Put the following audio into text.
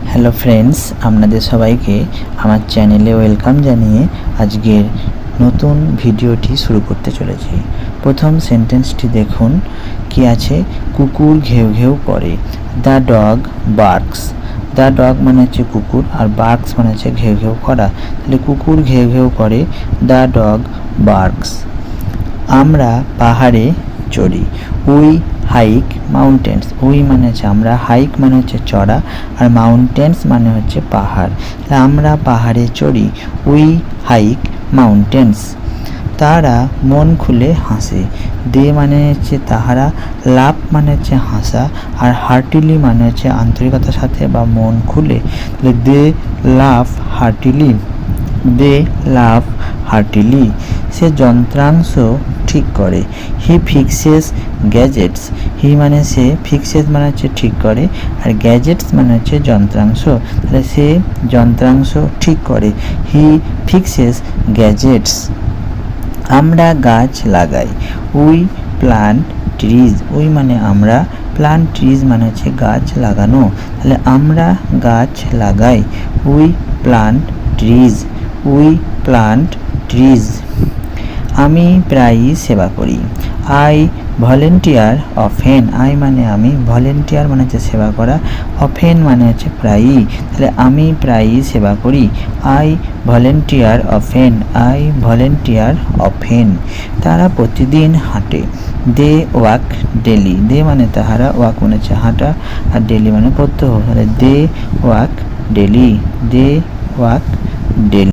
Hello friends, আপনাদের সবাইকে আমার চ্যানেলে ওয়েলকাম জানিয়ে আজকের নতুন ভিডিওটি শুরু করতে চলেছি। প্রথম সেন্টেন্সটি দেখুন কি আছে, কুকুর ঘেউ ঘেউ করে। The dog barks. The dog মানে হচ্ছে কুকুর, আর বার্কস মানে হচ্ছে ঘেউ ঘেউ করা। তাহলে কুকুর ঘেউ ঘেউ করে, দ্য ডগ বার্কস। আমরা পাহাড়ে চড়ি। We hike mountains. উই মানে হচ্ছে আমরা, হাইক মানে হচ্ছে চড়া, আর মাউন্টেন্স মানে হচ্ছে পাহাড়। আমরা পাহাড়ে চড়ি, উই হাইক মাউন্টেন্স। তারা মন খুলে হাসে। দে মানে হচ্ছে তাহারা, লাভ মানে হচ্ছে হাসা, আর হার্টিলি মানে হচ্ছে আন্তরিকতার সাথে বা মন খুলে। দে লাভ হার্টিলি। দে লাভ হার্টিলি। সে যন্ত্রাংশ ঠিক করে। হি ফিক্সেস গ্যাজেটস। হি মানে সে, ফিক্সেস মানে হচ্ছে ঠিক করে, আর গ্যাজেটস মানে হচ্ছে যন্ত্রাংশ। তাহলে সে যন্ত্রাংশ ঠিক করে, হি ফিক্সেস গ্যাজেটস। আমরা গাছ লাগাই। We plant trees. উই মানে আমরা, প্লান্ট ট্রিজ মানে হচ্ছে গাছ লাগানো। তাহলে আমরা গাছ লাগাই, we plant trees. We plant trees. আমি প্রায়ই সেবা করি। I volunteer often. আই মানে আমি, ভলেন্টিয়ার মানে হচ্ছে সেবা করা, অফেন মানে হচ্ছে প্রায়ই। তাহলে আমি প্রায়ই সেবা করি, I volunteer often. I volunteer often. তারা প্রতিদিন হাঁটে। দে ওয়াক ডেলি। দে মানে তাহারা, ওয়াক মানে হচ্ছে হাঁটা, আর ডেলি মানে প্রত্যহ। তাহলে they walk daily. They walk daily.